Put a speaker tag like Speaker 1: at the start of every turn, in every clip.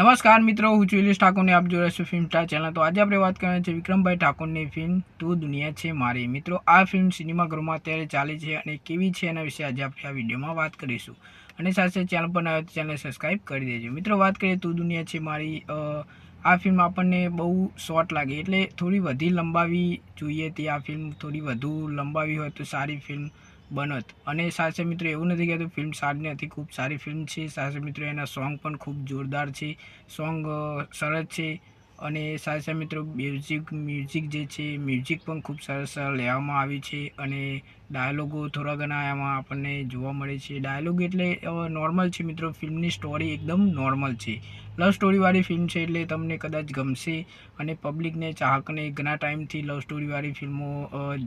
Speaker 1: નમસ્કાર મિત્રો, હું છું ઇલેશ ઠાકોરને આપ જોઈ રહ્યા છો ફિલ્મ સ્ટાર ચેનલ। તો આજે આપણે વાત કરવાની છે વિક્રમભાઈ ઠાકોરની ફિલ્મ તું દુનિયા છે મારી। મિત્રો, આ ફિલ્મ સિનેમાઘરોમાં અત્યારે ચાલી છે અને કેવી છે એના વિશે આજે આપણે આ વિડીયોમાં વાત કરીશું। અને સાથે ચેનલ પર નવા તો ચેનલ સબસ્ક્રાઈબ કરી દેજો। મિત્રો, વાત કરીએ તું દુનિયા છે મારી, આ ફિલ્મ આપણને બહુ શોર્ટ લાગી, એટલે થોડી વધી લંબાવી જોઈએ તે આ ફિલ્મ થોડી વધુ લંબાવી હોય તો સારી ફિલ્મ બનત। અને સાથે મિત્રો એવું નથી કહેતું ફિલ્મ સારી નથી, ખૂબ સારી ફિલ્મ છે। સાથે મિત્રો એના સોંગ પણ ખૂબ જોરદાર છે, સોંગ સરસ છે। અને સાથે મિત્રો મ્યુઝિક જે છે મ્યુઝિક પણ ખૂબ સરસ લેવામાં આવી છે। અને ડાયલોગો થોડા ઘણા એમાં આપણને જોવા મળે છે। ડાયલોગ એટલે નોર્મલ છે મિત્રો, ફિલ્મની સ્ટોરી એકદમ નોર્મલ છે, લવ સ્ટોરીવાળી ફિલ્મ છે એટલે તમને કદાચ ગમશે। અને પબ્લિકને ચાહકને ઘણા ટાઈમથી લવ સ્ટોરીવાળી ફિલ્મો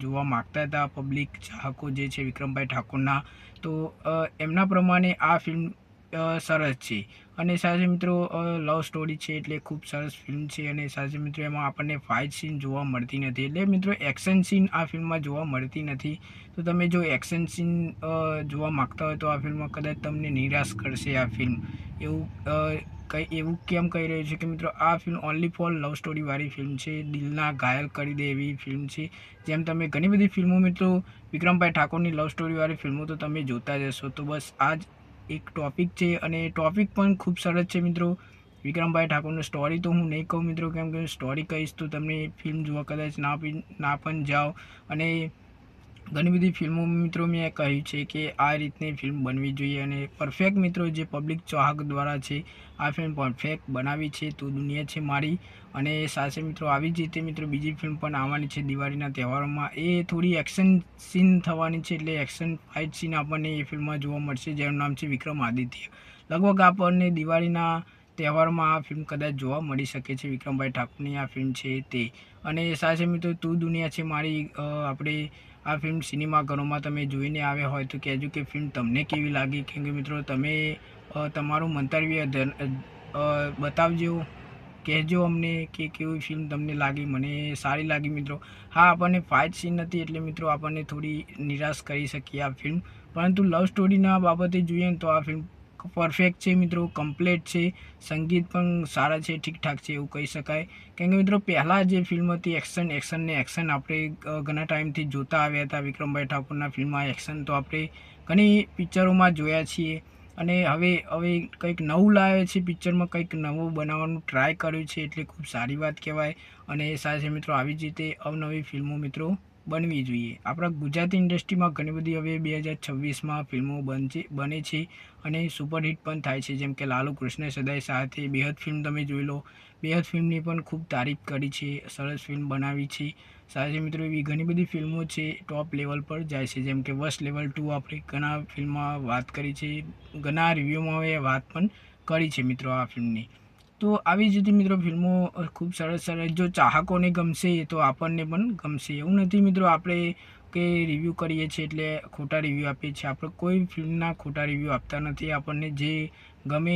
Speaker 1: જોવા માગતા હતા પબ્લિક ચાહકો જે છે વિક્રમભાઈ ઠાકોરના, તો એમના પ્રમાણે આ ફિલ્મ સરસ છે। અને સાથે મિત્રો લવ સ્ટોરી છે એટલે ખૂબ સરસ ફિલ્મ છે। અને સાથે મિત્રો એમાં આપણને ફાઇટ સીન જોવા મળતી નથી, એટલે મિત્રો એક્શન સીન આ ફિલ્મમાં જોવા મળતી નથી। તો તમે જો એક્શન સીન જોવા માગતા હોય તો આ ફિલ્મમાં કદાચ તમને નિરાશ કરશે આ ફિલ્મ। એવું કેમ કહી રહ્યું છે કે મિત્રો આ film only for love સ્ટોરીવાળી film છે, દિલના ઘાયલ કરી દે એવી ફિલ્મ છે। જેમ તમે ઘણી બધી ફિલ્મો મિત્રો વિક્રમભાઈ ઠાકોરની લવ સ્ટોરીવાળી ફિલ્મો તો તમે જોતા જ હશો, તો બસ આ જ એક ટૉપિક છે। અને ટૉપિક પણ ખૂબ સરસ છે મિત્રો વિક્રમભાઈ ઠાકોરની। સ્ટોરી તો હું નહીં કહું મિત્રો, કેમ કે સ્ટોરી કહીશ તો તમને ફિલ્મ જોવા કદાચ ના પણ જાઓ। અને ઘણી બધી ફિલ્મો મિત્રો મેં કહ્યું છે કે આ રીતની ફિલ્મ બનવી જોઈએ, અને પરફેક્ટ મિત્રો જે પબ્લિક ચાહક દ્વારા છે આ ફિલ્મ પરફેક્ટ બનાવી છે તું દુનિયા છે મારી। અને સાથે મિત્રો આવી જ રીતે મિત્રો બીજી ફિલ્મ પણ આવવાની છે દિવાળીના તહેવારોમાં, એ થોડી એક્શન સીન થવાની છે, એટલે એક્શન ફાઇટ સીન આપણને એ ફિલ્મમાં જોવા મળશે, જેનું નામ છે વિક્રમાદિત્ય। લગભગ આપણને દિવાળીના તહેવારમાં આ ફિલ્મ કદાચ જોવા મળી શકે છે, વિક્રમભાઈ ઠાકોરની આ ફિલ્મ છે તે। અને સાથે મિત્રો તું દુનિયા છે મારી આપણે આ ફિલ્મ સિનેમાઘરોમાં તમે જોઈને આવ્યા હોય તો કહેજો કે ફિલ્મ તમને કેવી લાગી, કેમ કે મિત્રો તમે તમારું મંતવ્ય બતાવજો, કહેજો અમને કે કેવી ફિલ્મ તમને લાગી। મને સારી લાગી મિત્રો। હા, આપણને ફાઇટ સીન નથી એટલે મિત્રો આપણને થોડી નિરાશ કરી શકીએ આ ફિલ્મ, પરંતુ લવ સ્ટોરીના બાબતે જોઈએ ને તો આ ફિલ્મ પરફેક્ટ છે મિત્રો, કમ્પ્લીટ છે। સંગીત પણ સારા છે, ઠીકઠાક છે એવું કહી શકાય, કેમ કે મિત્રો પહેલાં જે ફિલ્મ હતી એક્શન આપણે ઘણા ટાઈમથી જોતા આવ્યા હતા વિક્રમભાઈ ઠાકોરના ફિલ્મમાં એક્શન તો આપણે ઘણી પિક્ચરોમાં જોયા છીએ। અને હવે કંઈક નવું લાવે છે પિક્ચરમાં, કંઈક નવું બનાવવાનું ટ્રાય કર્યું છે, એટલે ખૂબ સારી વાત કહેવાય। અને સાથે મિત્રો આવી જ રીતે અવનવી ફિલ્મો મિત્રો બનવી જોઈએ। આપણા ગુજરાતી ઇન્ડસ્ટ્રીમાં ઘણી બધી હવે 2026માં ફિલ્મો બને છે અને સુપરહિટ પણ થાય છે, જેમ કે લાલુ કૃષ્ણ સદાય સાથે બેહદ ફિલ્મ તમે જોઈ લો, બેહદ ફિલ્મની પણ ખૂબ તારીફ કરી છે, સરસ ફિલ્મ બનાવી છે। સાથે મિત્રો એવી ઘણી બધી ફિલ્મો છે ટોપ લેવલ પર જાય છે, જેમ કે વશ લેવલ 2 આપણે ઘણા ફિલ્મમાં વાત કરી છે, ઘણા રિવ્યૂમાં હવે વાત પણ કરી છે મિત્રો આ ફિલ્મની। તો આવી જ રીતે મિત્રો ફિલ્મો ખૂબ સરસ જો ચાહકોને ગમશે તો આપણને પણ ગમશે। એવું નથી મિત્રો આપણે કે રિવ્યૂ કરીએ છીએ એટલે ખોટા રિવ્યૂ આપીએ છીએ, આપણે કોઈ ફિલ્મના ખોટા રિવ્યૂ આપતા નથી। આપણને જે ગમે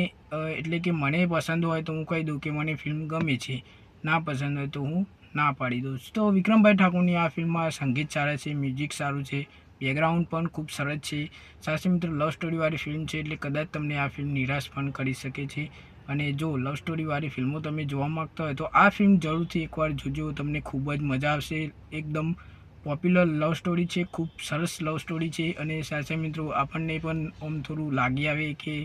Speaker 1: એટલે કે મને પસંદ હોય તો હું કહી દઉં કે મને ફિલ્મ ગમે છે, ના પસંદ હોય તો હું ના પાડી દઉં। તો વિક્રમભાઈ ઠાકોરની આ ફિલ્મમાં સંગીત સારા છે, મ્યુઝિક સારું છે, બેકગ્રાઉન્ડ પણ ખૂબ સરસ છે। સાથે મિત્રો લવ સ્ટોરીવાળી ફિલ્મ છે એટલે કદાચ તમને આ ફિલ્મ નિરાશ પણ કરી શકે છે। અને જો લવ સ્ટોરીવાળી ફિલ્મો તમે જોવા માગતા હોય તો આ ફિલ્મ જરૂરથી એકવાર જોજો, તમને ખૂબ જ મજા આવશે। એકદમ પોપ્યુલર લવ સ્ટોરી છે, ખૂબ સરસ લવ સ્ટોરી છે। અને સાથે મિત્રો આપણને પણ આમ થોડું લાગી આવે કે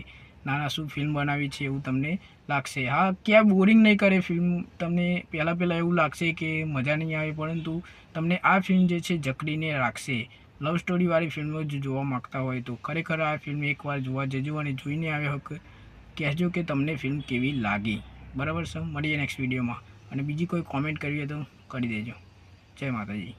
Speaker 1: નાના શું ફિલ્મ બનાવી છે એવું તમને લાગશે। હા, ક્યાં બોરિંગ નહીં કરે ફિલ્મ, તમને પહેલાં એવું લાગશે કે મજા નહીં આવે, પરંતુ તમને આ ફિલ્મ જે છે જકડીને રાખશે। લવ સ્ટોરીવાળી ફિલ્મો જો જોવા માગતા હોય તો ખરેખર આ ફિલ્મ એકવાર જોવા જજો, અને જોઈને આવ્યા હોય કહેજો કે તમને ફિલ્મ કેવી લાગી। બરાબર છે, મળીએ નેક્સ્ટ વિડીયોમાં। અને બીજી કોઈ કોમેન્ટ કરવી હોય તો કરી દેજો। જય માતાજી।